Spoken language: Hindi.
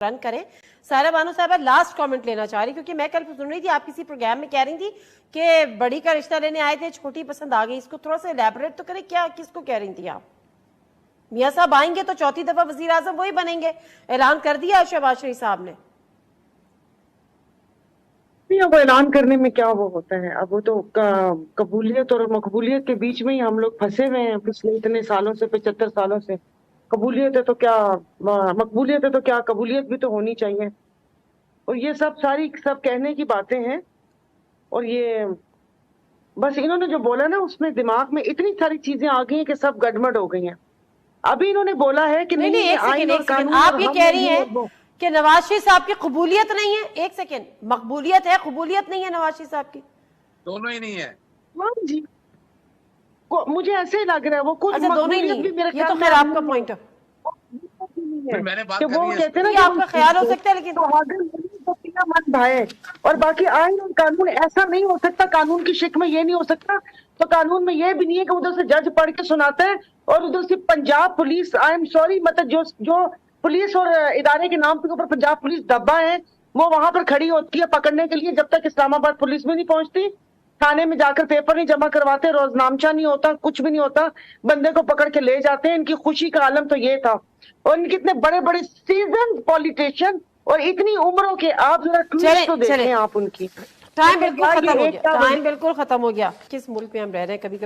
रन करें। सारा बानो साहब लास्ट कमेंट लेना चाह रही, क्योंकि मैं कल सुन रही थी आप किसी प्रोग्राम में कह रही थी कि बड़ी का रिश्ता लेने आए थे, छोटी पसंद आ गई। इसको थोड़ा सा एलैबोरेट तो करें, क्या किसको कह रही थी आप? मियां साहब आएंगे तो चौथी दफा वजीर आजम वही बनेंगे, ऐलान कर दिया शहबाज शरीफ साहब ने। अब ऐलान करने में क्या वो होता है, अब वो तो कबूलियत और मकबूलियत के बीच में ही हम लोग फंसे हुए हैं पिछले इतने सालों से, 75 सालों से। कबूलियत है तो क्या, मकबूलियत है तो क्या, कबूलियत भी तो होनी चाहिए। और ये सब सब कहने की बातें हैं। और ये बस इन्होंने जो बोला ना, उसमें दिमाग में इतनी सारी चीजें आ गई हैं कि सब गड़बड़ हो गई हैं। अभी इन्होंने बोला है कि नहीं, एक सेकंड, आप ये कह रही हैं कि नवाज शरीफ साहब की कबूलियत नहीं है। एक सेकंड, मकबूलियत है, कबूलियत नहीं है नवाज शरीफ साहब की? दोनों ही नहीं है। हाँ जी, मुझे ऐसे लग रहा है वो कुछ अच्छा, दोनों ही नहीं है। ये तो खैर आपका पॉइंट है, मैंने बात कि वो करी है। कहते हैं ना, आपका ख्याल हो सकता है, लेकिन तो मन भाए। और बाकी आइन और कानून ऐसा नहीं हो सकता, कानून की शिक में ये नहीं हो सकता, तो कानून में ये भी नहीं है कि उधर से जज पढ़ के सुनाता है और उधर से Punjab police, I am sorry, मतलब जो पुलिस और इदारे के नाम के ऊपर पंजाब पुलिस दबा है, वो वहां पर खड़ी होती है पकड़ने के लिए। जब तक इस्लामाबाद पुलिस भी नहीं पहुंचती, थाने में जाकर पेपर नहीं जमा करवाते, रोजनामचा नहीं होता, कुछ भी नहीं होता, बंदे को पकड़ के ले जाते हैं। इनकी खुशी का आलम तो ये था। और इनके इतने बड़े बड़े सीजन पॉलिटिशियन और इतनी उम्रों के, आप जरा ट्वीट तो देखें आप उनकी। टाइम बिल्कुल खत्म हो गया, टाइम बिल्कुल खत्म हो गया। किस मुल्क में हम रह रहे हैं, कभी